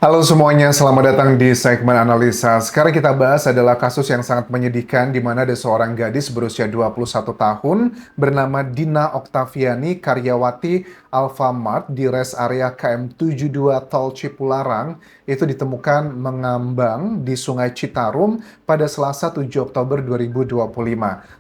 Halo semuanya, selamat datang di segmen analisa. Sekarang kita bahas adalah kasus yang sangat menyedihkan di mana ada seorang gadis berusia 21 tahun bernama Dina Oktaviani Karyawati Alfamart di rest area KM 72 Tol Cipularang itu ditemukan mengambang di Sungai Citarum pada Selasa 7 Oktober 2025.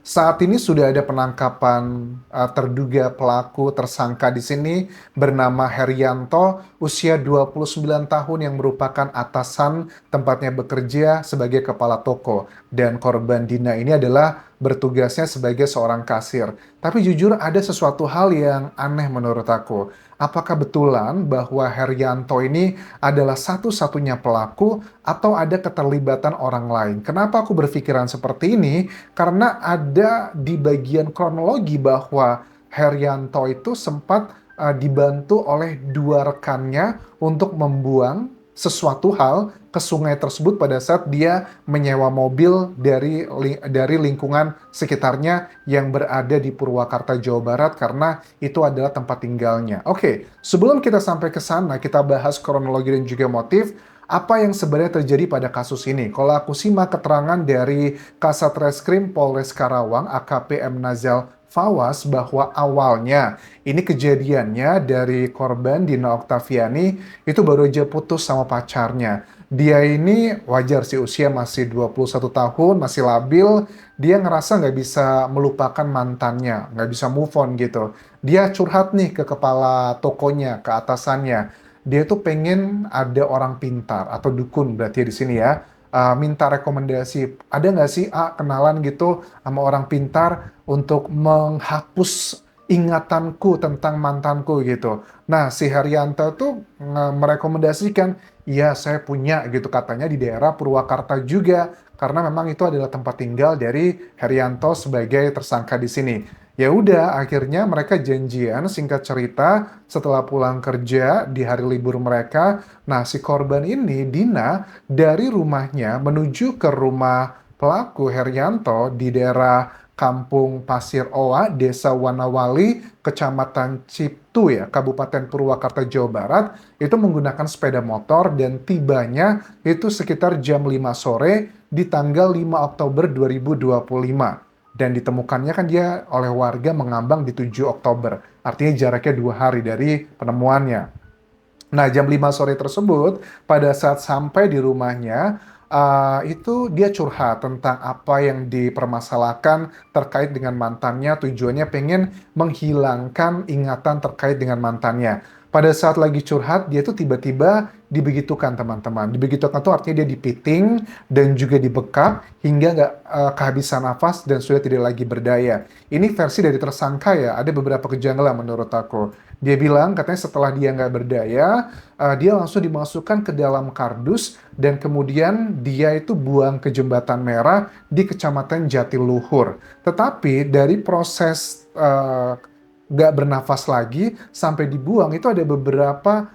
Saat ini sudah ada penangkapan terduga pelaku tersangka di sini bernama Herianto, usia 29 tahun yang merupakan atasan tempatnya bekerja sebagai kepala toko. Dan korban Dina ini adalah bertugasnya sebagai seorang kasir. Tapi jujur ada sesuatu hal yang aneh menurut aku. Apakah betulan bahwa Herianto ini adalah satu-satunya pelaku atau ada keterlibatan orang lain? Kenapa aku berpikiran seperti ini? Karena ada di bagian kronologi bahwa Herianto itu sempat dibantu oleh dua rekannya untuk membuang sesuatu hal ke sungai tersebut pada saat dia menyewa mobil dari lingkungan sekitarnya yang berada di Purwakarta, Jawa Barat karena itu adalah tempat tinggalnya. Oke, sebelum kita sampai ke sana, kita bahas kronologi dan juga motif apa yang sebenarnya terjadi pada kasus ini. Kalau aku simak keterangan dari Kasat Reskrim Polres Karawang AKP M. Nazal Fawas bahwa awalnya ini kejadiannya dari korban Dina Oktaviani itu baru aja putus sama pacarnya. Dia ini wajar sih usia masih 21 tahun, masih labil. Dia ngerasa nggak bisa melupakan mantannya, nggak bisa move on gitu. Dia curhat nih ke kepala tokonya, ke atasannya. Dia tuh pengen ada orang pintar atau dukun berarti ya di sini ya. Minta rekomendasi, ada nggak sih kenalan gitu sama orang pintar untuk menghapus ingatanku tentang mantanku gitu. Nah, si Haryanto tuh merekomendasikan, ya saya punya gitu katanya di daerah Purwakarta juga, karena memang itu adalah tempat tinggal dari Haryanto sebagai tersangka di sini. Ya udah, akhirnya mereka janjian, singkat cerita, setelah pulang kerja di hari libur mereka. Nah, si korban ini, Dina, dari rumahnya menuju ke rumah pelaku Herianto di daerah Kampung Pasir Owa, Desa Wanawali, Kecamatan Ciptu ya, Kabupaten Purwakarta, Jawa Barat, itu menggunakan sepeda motor dan tibanya itu sekitar jam 5 sore di tanggal 5 Oktober 2025. Dan ditemukannya kan dia oleh warga mengambang di 7 Oktober. Artinya jaraknya 2 hari dari penemuannya. Nah, jam 5 sore tersebut, pada saat sampai di rumahnya, itu dia curhat tentang apa yang dipermasalahkan terkait dengan mantannya. Tujuannya pengen menghilangkan ingatan terkait dengan mantannya. Pada saat lagi curhat, dia tuh tiba-tiba dibegitukan teman-teman. Dibegitukan tuh artinya dia dipiting dan juga dibekap hingga nggak kehabisan nafas dan sudah tidak lagi berdaya. Ini versi dari tersangka ya, ada beberapa kejanggalan menurut aku. Dia bilang katanya setelah dia nggak berdaya, dia langsung dimasukkan ke dalam kardus dan kemudian dia itu buang ke jembatan merah di Kecamatan Jatiluhur. Tetapi dari proses nggak bernafas lagi sampai dibuang itu ada beberapa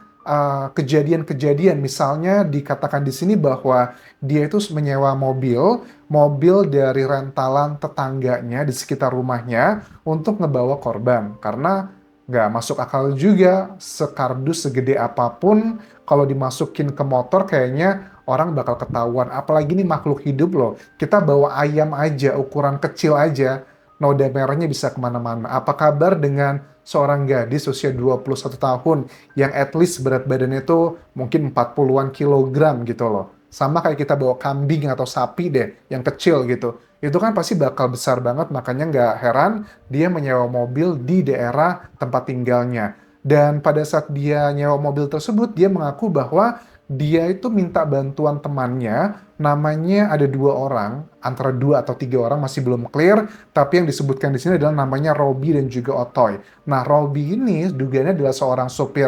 kejadian-kejadian. Misalnya dikatakan di sini bahwa dia itu menyewa mobil dari rentalan tetangganya di sekitar rumahnya untuk ngebawa korban. Karena nggak masuk akal juga sekardus segede apapun kalau dimasukin ke motor kayaknya orang bakal ketahuan. Apalagi ini makhluk hidup loh. Kita bawa ayam aja, ukuran kecil aja, noda merahnya bisa kemana-mana. Apa kabar dengan seorang gadis usia 21 tahun yang at least berat badannya itu mungkin 40-an kilogram gitu loh. Sama kayak kita bawa kambing atau sapi deh, yang kecil gitu. Itu kan pasti bakal besar banget, makanya nggak heran dia menyewa mobil di daerah tempat tinggalnya. Dan pada saat dia nyewa mobil tersebut, dia mengaku bahwa dia itu minta bantuan temannya, namanya ada dua orang, antara 2 atau 3 orang masih belum clear, tapi yang disebutkan di sini adalah namanya Robi dan juga Otoy. Nah, Robi ini dugaannya adalah seorang sopir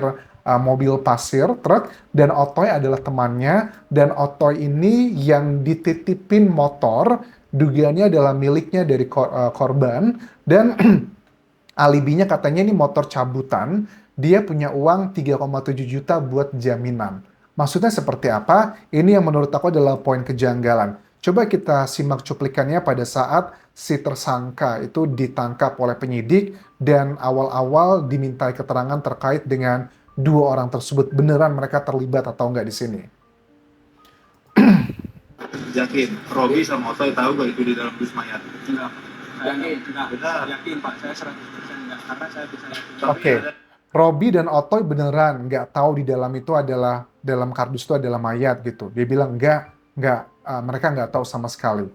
mobil pasir, truk, dan Otoy adalah temannya, dan Otoy ini yang dititipin motor, dugaannya adalah miliknya dari korban, dan alibinya katanya ini motor cabutan, dia punya uang 3,7 juta buat jaminan. Maksudnya seperti apa? Ini yang menurut aku adalah poin kejanggalan. Coba kita simak cuplikannya pada saat si tersangka itu ditangkap oleh penyidik dan awal-awal dimintai keterangan terkait dengan dua orang tersebut beneran mereka terlibat atau enggak di sini. Yakin, Robi sama Otoy tahu gak itu di dalam bus mayat? Enggak. Enggak. Benar. Yakin Pak, saya 100% enggak. Karena saya bisa yakin. Oke. Robi dan Otoy beneran nggak tahu di dalam itu adalah, dalam kardus itu adalah mayat gitu. Dia bilang nggak, mereka nggak tahu sama sekali.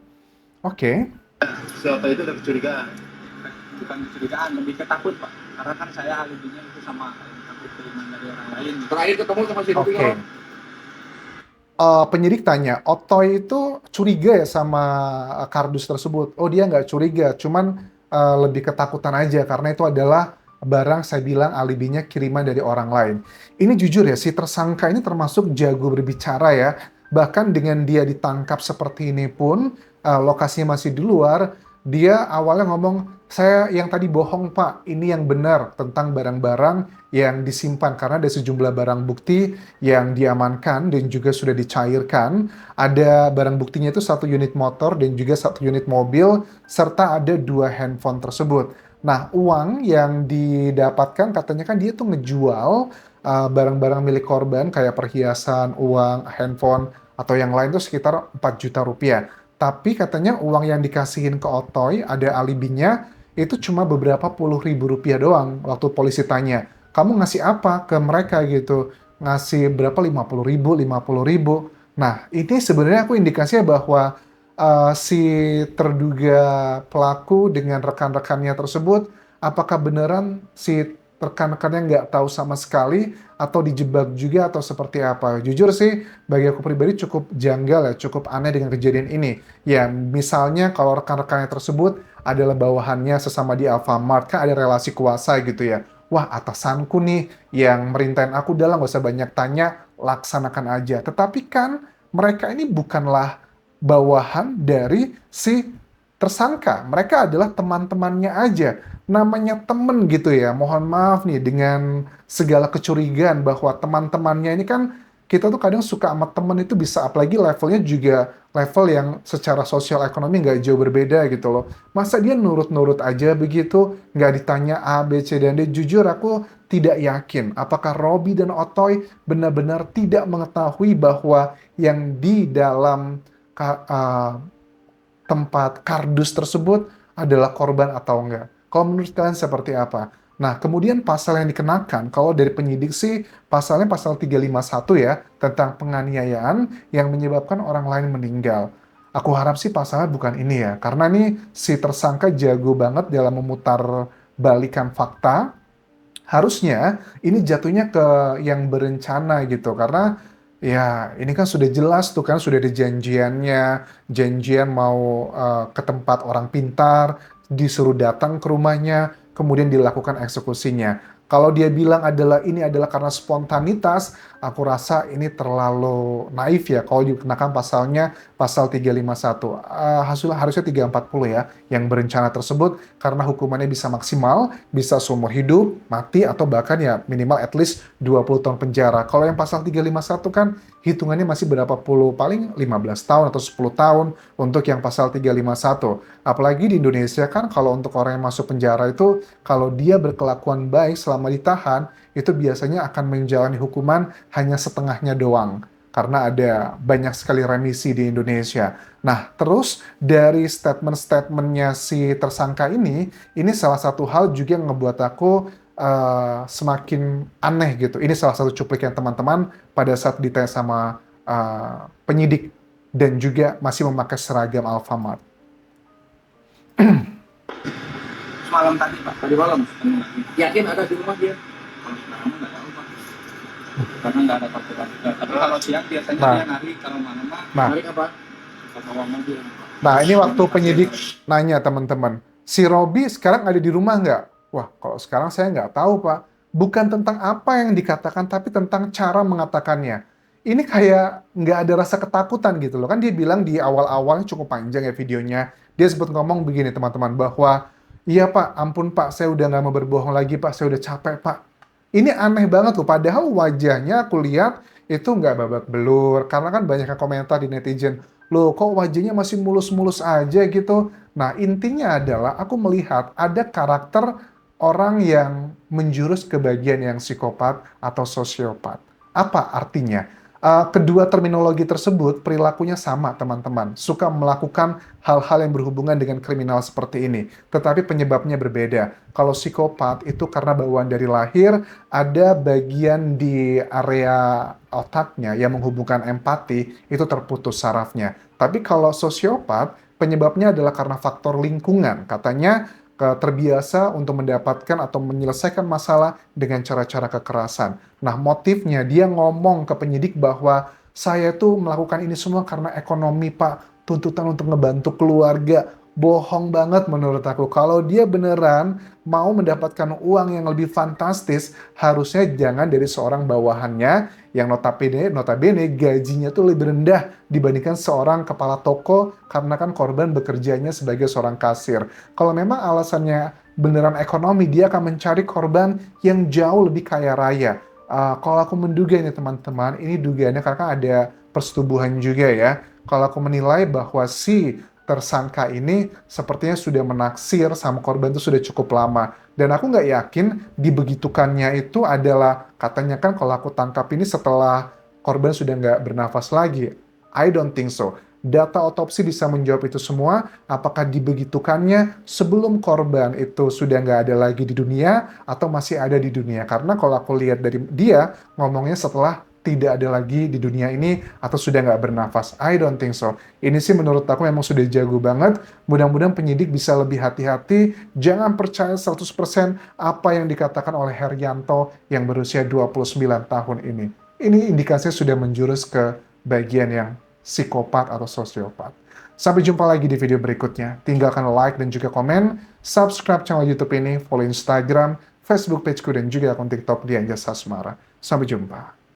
Oke. Si Otoy itu ada kecurigaan. Bukan kecurigaan, lebih ketakut Pak. Karena kan saya alibinya itu sama takut kiriman dari orang lain. Terakhir ketemu sama si Robi Oke. Penyidik tanya, Otoy itu curiga ya sama kardus tersebut? Oh, dia nggak curiga, cuman lebih ketakutan aja karena itu adalah barang saya bilang alibinya kiriman dari orang lain. Ini jujur ya, si tersangka ini termasuk jago berbicara ya. Bahkan dengan dia ditangkap seperti ini pun, lokasinya masih di luar, dia awalnya ngomong, saya yang tadi bohong Pak, ini yang benar tentang barang-barang yang disimpan karena ada sejumlah barang bukti yang diamankan dan juga sudah dicairkan. Ada barang buktinya itu 1 unit motor dan juga 1 unit mobil serta ada 2 handphone tersebut. Nah, uang yang didapatkan katanya kan dia tuh ngejual barang-barang milik korban kayak perhiasan, uang, handphone atau yang lain tuh sekitar 4 juta rupiah. Tapi katanya uang yang dikasihin ke Otoy ada alibinya itu cuma beberapa puluh ribu rupiah doang waktu polisi tanya kamu ngasih apa ke mereka gitu, ngasih berapa, 50 ribu, 50 ribu. Nah, ini sebenarnya aku indikasinya bahwa si terduga pelaku dengan rekan-rekannya tersebut, apakah beneran si rekan-rekannya nggak tahu sama sekali, atau dijebak juga, atau seperti apa. Jujur sih, bagi aku pribadi cukup janggal ya, cukup aneh dengan kejadian ini. Ya, misalnya kalau rekan-rekannya tersebut adalah bawahannya sesama di Alfamart, kan ada relasi kuasa gitu ya. Wah, atasanku nih yang merintahin aku, udah lah nggak usah banyak tanya, laksanakan aja. Tetapi kan mereka ini bukanlah bawahan dari si tersangka. Mereka adalah teman-temannya aja. Namanya temen gitu ya. Mohon maaf nih dengan segala kecurigaan bahwa teman-temannya ini kan kita tuh kadang suka sama temen itu bisa, apalagi levelnya juga level yang secara sosial ekonomi nggak jauh berbeda gitu loh. Masa dia nurut-nurut aja begitu, nggak ditanya A, B, C, dan D. Jujur aku tidak yakin apakah Robi dan Otoy benar-benar tidak mengetahui bahwa yang di dalam tempat kardus tersebut adalah korban atau enggak. Kalau menurut kalian seperti apa? Nah, kemudian pasal yang dikenakan, kalau dari penyidik sih, pasalnya pasal 351 ya, tentang penganiayaan yang menyebabkan orang lain meninggal. Aku harap sih pasalnya bukan ini ya, karena nih si tersangka jago banget dalam memutar balikan fakta. Harusnya ini jatuhnya ke yang berencana gitu, karena ya ini kan sudah jelas tuh kan, sudah ada janjiannya, janjian mau ke tempat orang pintar, disuruh datang ke rumahnya, kemudian dilakukan eksekusinya. Kalau dia bilang ini adalah karena spontanitas, aku rasa ini terlalu naif ya kalau dikenakan pasalnya pasal 351. Harusnya 340 ya, yang berencana tersebut, karena hukumannya bisa maksimal, bisa seumur hidup, mati, atau bahkan ya minimal at least 20 tahun penjara. Kalau yang pasal 351 kan hitungannya masih berapa puluh, paling 15 tahun atau 10 tahun untuk yang pasal 351. Apalagi di Indonesia kan kalau untuk orang yang masuk penjara itu, kalau dia berkelakuan baik selama ditahan, itu biasanya akan menjalani hukuman hanya setengahnya doang. Karena ada banyak sekali remisi di Indonesia. Nah, terus dari statement-statementnya si tersangka ini salah satu hal juga yang ngebuat aku semakin aneh gitu. Ini salah satu cuplikan teman-teman pada saat ditanya sama penyidik dan juga masih memakai seragam Alfamart. Malam tadi Pak. Tadi malam. Yakin ada di rumah dia? Kalau sekarang nggak tahu Pak. Karena nggak ada parkiran. Tapi kalau siang biasanya dia nari kalau malam Pak. Narik apa? Ke bawah mobil. Nah, ini waktu penyidik nanya teman-teman, si Robi sekarang ada di rumah nggak? Wah, kalau sekarang saya nggak tahu, Pak. Bukan tentang apa yang dikatakan, tapi tentang cara mengatakannya. Ini kayak nggak ada rasa ketakutan gitu loh. Kan dia bilang di awal-awalnya cukup panjang ya videonya. Dia sempat ngomong begini, teman-teman, bahwa, iya Pak, ampun Pak, saya udah nggak mau berbohong lagi Pak, saya udah capek Pak. Ini aneh banget loh, padahal wajahnya aku lihat itu nggak babak belur. Karena kan banyak yang komentar di netizen, loh kok wajahnya masih mulus-mulus aja gitu. Nah intinya adalah aku melihat ada karakter orang yang menjurus ke bagian yang psikopat atau sosiopat. Apa artinya? Kedua terminologi tersebut perilakunya sama, teman-teman. Suka melakukan hal-hal yang berhubungan dengan kriminal seperti ini. Tetapi penyebabnya berbeda. Kalau psikopat itu karena bawaan dari lahir, ada bagian di area otaknya yang menghubungkan empati, itu terputus sarafnya. Tapi kalau sosiopat, penyebabnya adalah karena faktor lingkungan. Katanya terbiasa untuk mendapatkan atau menyelesaikan masalah dengan cara-cara kekerasan. Nah, motifnya dia ngomong ke penyidik bahwa saya tuh melakukan ini semua karena ekonomi, Pak. Tuntutan untuk ngebantu keluarga. Bohong banget menurut aku. Kalau dia beneran mau mendapatkan uang yang lebih fantastis, harusnya jangan dari seorang bawahannya yang notabene gajinya tuh lebih rendah dibandingkan seorang kepala toko karena kan korban bekerjanya sebagai seorang kasir. Kalau memang alasannya beneran ekonomi, dia akan mencari korban yang jauh lebih kaya raya. Kalau aku menduga ini teman-teman, ini dugaannya karena ada persetubuhan juga ya. Kalau aku menilai bahwa si tersangka ini sepertinya sudah menaksir sama korban itu sudah cukup lama. Dan aku nggak yakin dibegitukannya itu adalah, katanya kan kalau aku tangkap ini setelah korban sudah nggak bernafas lagi. I don't think so. Data otopsi bisa menjawab itu semua, apakah dibegitukannya sebelum korban itu sudah nggak ada lagi di dunia atau masih ada di dunia. Karena kalau aku lihat dari dia ngomongnya setelah tidak ada lagi di dunia ini atau sudah nggak bernafas. I don't think so. Ini sih menurut aku memang sudah jago banget. Mudah-mudahan penyidik bisa lebih hati-hati. Jangan percaya 100% apa yang dikatakan oleh Herianto yang berusia 29 tahun ini. Ini indikasinya sudah menjurus ke bagian yang psikopat atau sosiopat. Sampai jumpa lagi di video berikutnya. Tinggalkan like dan juga komen. Subscribe channel YouTube ini, follow Instagram, Facebook pageku, dan juga akun TikTok di Anjas Asmara. Sampai jumpa.